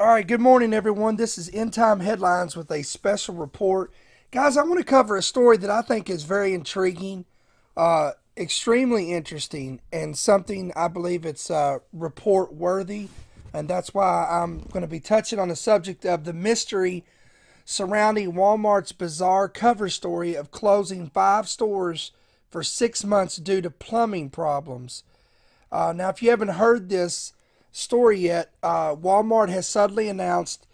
All right, good morning, everyone. This is End Time Headlines with a special report. Guys, I want to cover a story that I think is very intriguing, extremely interesting, and something I believe it's report worthy. And that's why I'm going to be touching on the subject of the mystery surrounding Walmart's bizarre cover story of closing 5 stores for 6 months due to plumbing problems. Now, if you haven't heard this story yet, Walmart has suddenly announced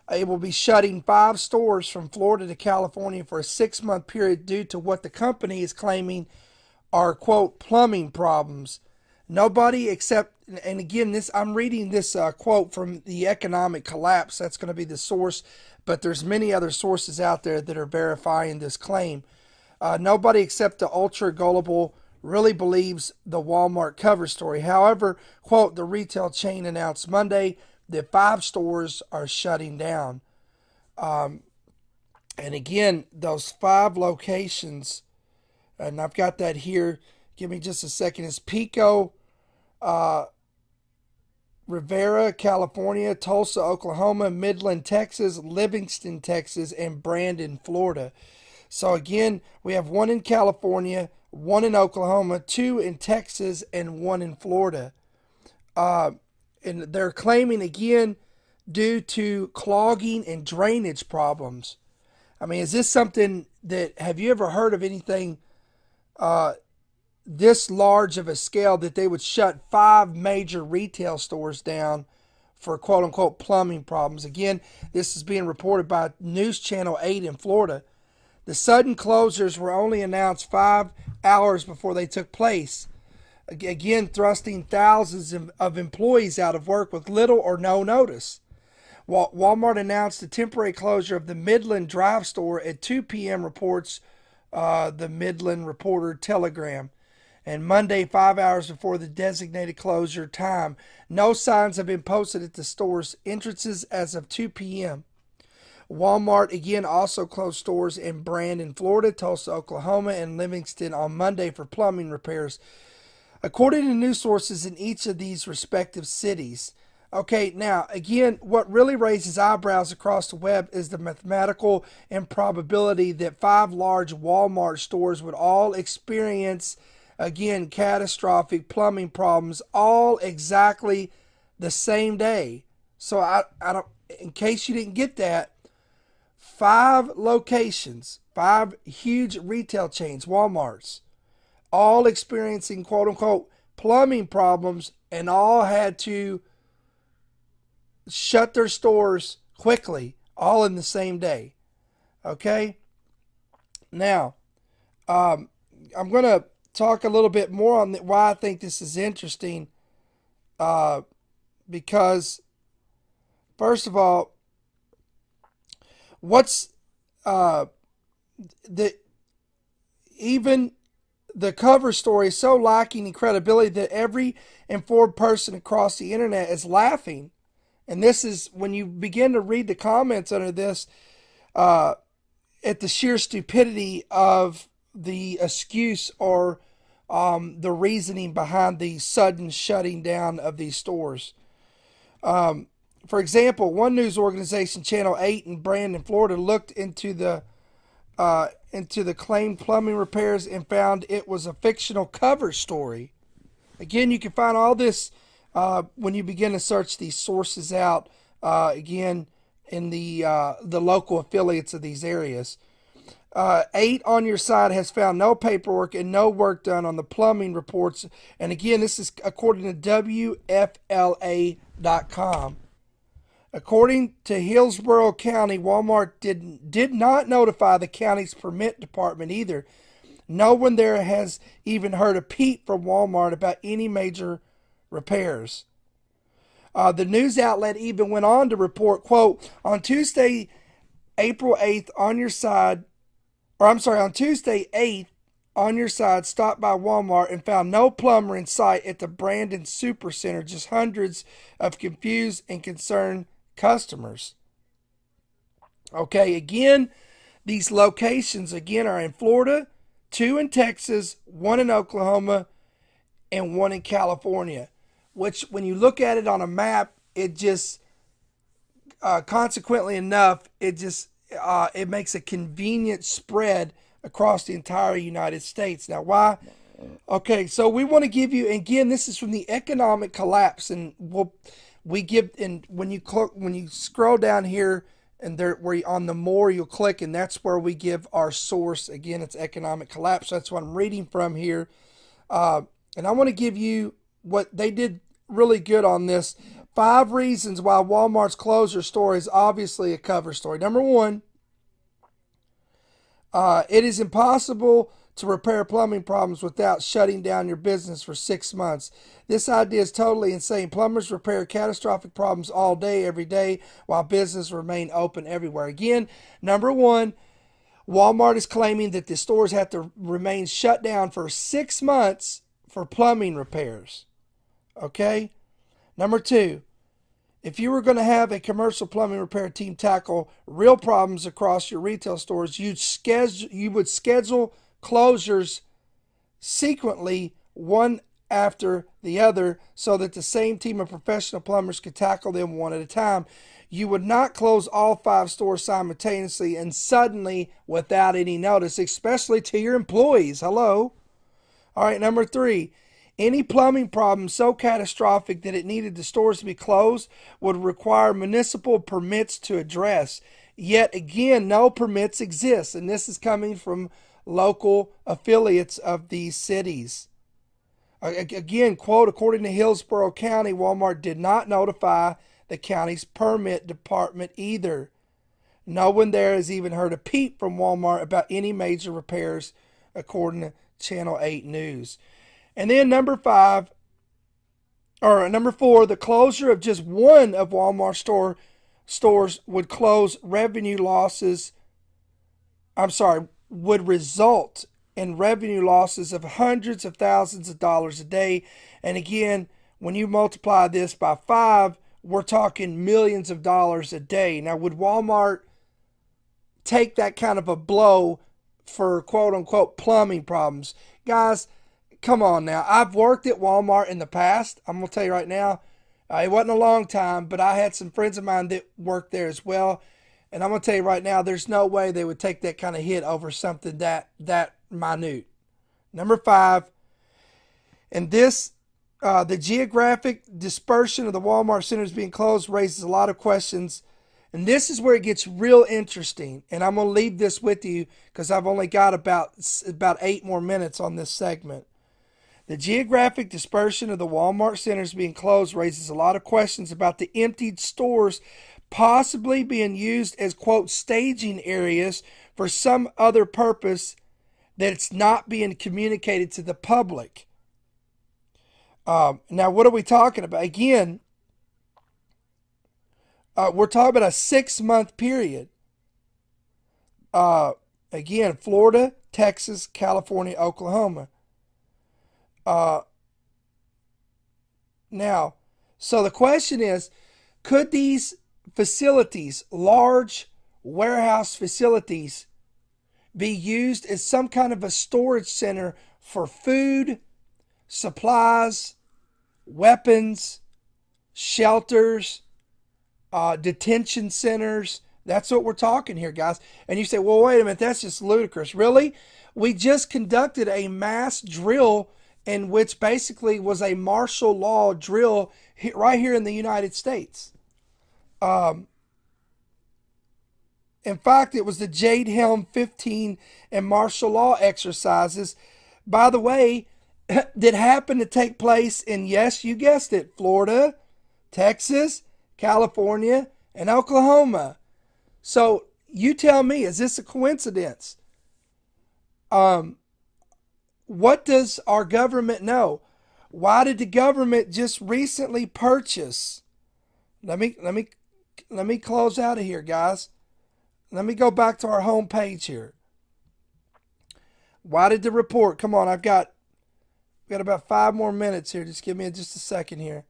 it will be shutting 5 stores from Florida to California for a 6 month period due to what the company is claiming are, quote, plumbing problems. Nobody except, and again, this I'm reading this quote from the Economic Collapse. That's going to be the source, but there's many other sources out there that are verifying this claim. Nobody except the ultra gullible really believes the Walmart cover story. However, quote, the retail chain announced Monday that 5 stores are shutting down. And again, those 5 locations, and I've got that here. Give me just a second. It's Pico, Rivera, California, Tulsa, Oklahoma, Midland, Texas, Livingston, Texas, and Brandon, Florida. So again, we have 1 in California, 1 in Oklahoma, 2 in Texas, and 1 in Florida. And they're claiming again due to clogging and drainage problems. I mean, is this something that, have you ever heard of anything this large of a scale that they would shut 5 major retail stores down for quote unquote plumbing problems? Again, this is being reported by News Channel 8 in Florida. The sudden closures were only announced 5 hours before they took place, again thrusting thousands of employees out of work with little or no notice. Walmart announced the temporary closure of the Midland Drive store at 2 p.m., reports the Midland Reporter Telegram. And Monday, 5 hours before the designated closure time. No signs have been posted at the store's entrances as of 2 p.m. Walmart again also closed stores in Brandon, Florida, Tulsa, Oklahoma, and Livingston on Monday for plumbing repairs, according to news sources in each of these respective cities. Okay, now, again, what really raises eyebrows across the web is the mathematical improbability that 5 large Walmart stores would all experience, again, catastrophic plumbing problems all exactly the same day. So I don't, in case you didn't get that, 5 locations, 5 huge retail chains, Walmarts, all experiencing quote unquote plumbing problems, and all had to shut their stores quickly, all in the same day. Okay? Now, I'm going to talk a little bit more on why I think this is interesting. Because, first of all, what's the even the cover story is so lacking in credibility that every informed person across the internet is laughing. And this is when you begin to read the comments under this, at the sheer stupidity of the excuse or the reasoning behind the sudden shutting down of these stores. For example, one news organization, Channel 8 in Brandon, Florida, looked into the claimed plumbing repairs and found it was a fictional cover story. Again, you can find all this when you begin to search these sources out. Again, in the local affiliates of these areas. 8 on your side has found no paperwork and no work done on the plumbing reports. And again, this is according to WFLA.com. According to Hillsborough County, Walmart did not notify the county's permit department either. No one there has even heard a peep from Walmart about any major repairs. The news outlet even went on to report, quote, on Tuesday, April 8th, on Tuesday 8th, on your side, stopped by Walmart and found no plumber in sight at the Brandon Supercenter, just hundreds of confused and concerned customers. Okay, again, these locations again are in Florida, 2 in Texas, 1 in Oklahoma, and 1 in California. Which, when you look at it on a map, it just consequently enough, it makes a convenient spread across the entire United States. Now, why? Okay, so we want to give you, again, this is from the economic collapse, and we give, and when you scroll down here, and there where you, on the more you'll click, and that's where we give our source. Again, it's economic collapse. That's what I'm reading from here, and I want to give you what they did really good on this. 5 reasons why Walmart's closure story is obviously a cover story. Number 1, it is impossible to repair plumbing problems without shutting down your business for 6 months. This idea is totally insane. Plumbers repair catastrophic problems all day, every day, while businesses remain open everywhere. Again, number 1, Walmart is claiming that the stores have to remain shut down for 6 months for plumbing repairs. Okay? Number 2, if you were going to have a commercial plumbing repair team tackle real problems across your retail stores, you would schedule closures sequentially, one after the other, so that the same team of professional plumbers could tackle them one at a time. You would not close all 5 stores simultaneously and suddenly without any notice, especially to your employees. Hello? All right, number 3. Any plumbing problem so catastrophic that it needed the stores to be closed would require municipal permits to address. Yet again, no permits exist, and this is coming from local affiliates of these cities. Again, quote, according to Hillsborough County, Walmart did not notify the county's permit department either. No one there has even heard a peep from Walmart about any major repairs, according to Channel 8 News. And then number 4, the closure of just one of Walmart stores would would result in revenue losses of hundreds of thousands of dollars a day. And again, when you multiply this by 5, we're talking millions of dollars a day. Now, would Walmart take that kind of a blow for quote unquote plumbing problems? Guys, come on now. I've worked at Walmart in the past. I'm going to tell you right now, it wasn't a long time, but I had some friends of mine that worked there as well. And I'm going to tell you right now, there's no way they would take that kind of hit over something that minute. Number 5, and this, the geographic dispersion of the Walmart centers being closed raises a lot of questions. And this is where it gets real interesting. And I'm going to leave this with you because I've only got about 8 more minutes on this segment. The geographic dispersion of the Walmart centers being closed raises a lot of questions about the emptied stores possibly being used as, quote, staging areas for some other purpose that's not being communicated to the public. Now, what are we talking about? Again, we're talking about a 6-month period. Again, Florida, Texas, California, Oklahoma. Now, so the question is, could these facilities, large warehouse facilities, be used as some kind of a storage center for food, supplies, weapons, shelters, detention centers? That's what we're talking here, guys. And you say, well, wait a minute, that's just ludicrous. Really? We just conducted a mass drill in which basically was a martial law drill right here in the United States. In fact, it was the Jade Helm 15 and martial law exercises, by the way, that happened to take place in, yes, you guessed it, Florida, Texas, California, and Oklahoma. So you tell me, is this a coincidence? What does our government know? Why did the government just recently purchase? Let me close out of here, guys. Let me go back to our home page here. Why did the report? Come on, we've got about 5 more minutes here. Just give me just a second here.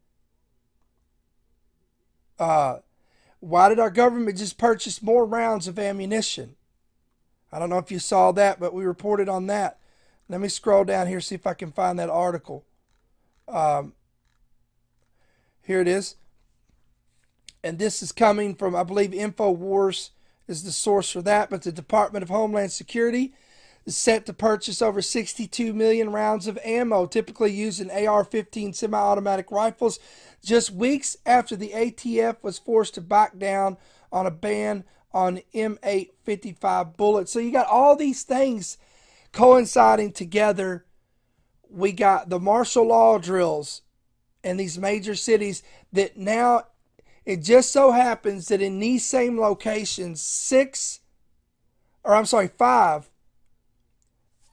Why did our government just purchase more rounds of ammunition? I don't know if you saw that, but we reported on that. Let me scroll down here, see if I can find that article. Here it is. And this is coming from, I believe, InfoWars is the source for that. But the Department of Homeland Security is set to purchase over 62 million rounds of ammo, typically used in AR-15 semi-automatic rifles, just weeks after the ATF was forced to back down on a ban on M855 bullets. So you got all these things coinciding together. We got the martial law drills in these major cities that now it just so happens that in these same locations,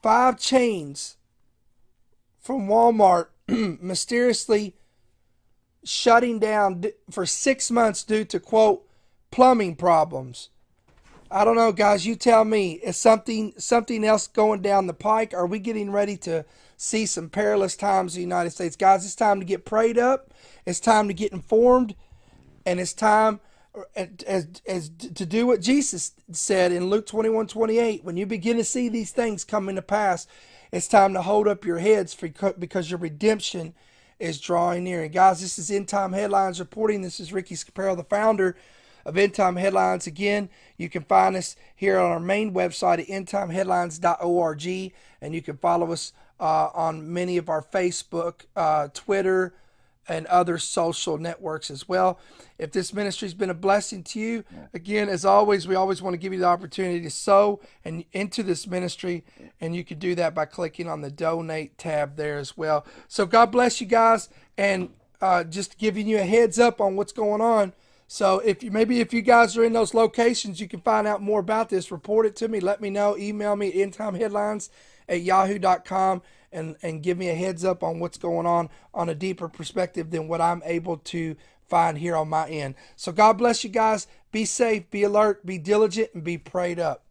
five chains from Walmart mysteriously shutting down for 6 months due to, quote, plumbing problems. I don't know, guys. You tell me. Is something else going down the pike? Are we getting ready to see some perilous times in the United States? Guys, it's time to get prayed up. It's time to get informed. And it's time as to do what Jesus said in Luke 21:28. When you begin to see these things coming to pass, it's time to hold up your heads because your redemption is drawing near. And guys, this is End Time Headlines reporting. This is Ricky Scaparo, the founder of End Time Headlines. Again, you can find us here on our main website at endtimeheadlines.org, and you can follow us on many of our Facebook, Twitter, and other social networks as well. If this ministry has been a blessing to you, again, as always, we always want to give you the opportunity to sow and into this ministry, and you can do that by clicking on the donate tab there as well. So God bless you guys, and just giving you a heads up on what's going on. So if you guys are in those locations, you can find out more about this. Report it to me. Let me know. Email me at endtimeheadlines@yahoo.com and give me a heads up on what's going on a deeper perspective than what I'm able to find here on my end. So God bless you guys. Be safe, be alert, be diligent, and be prayed up.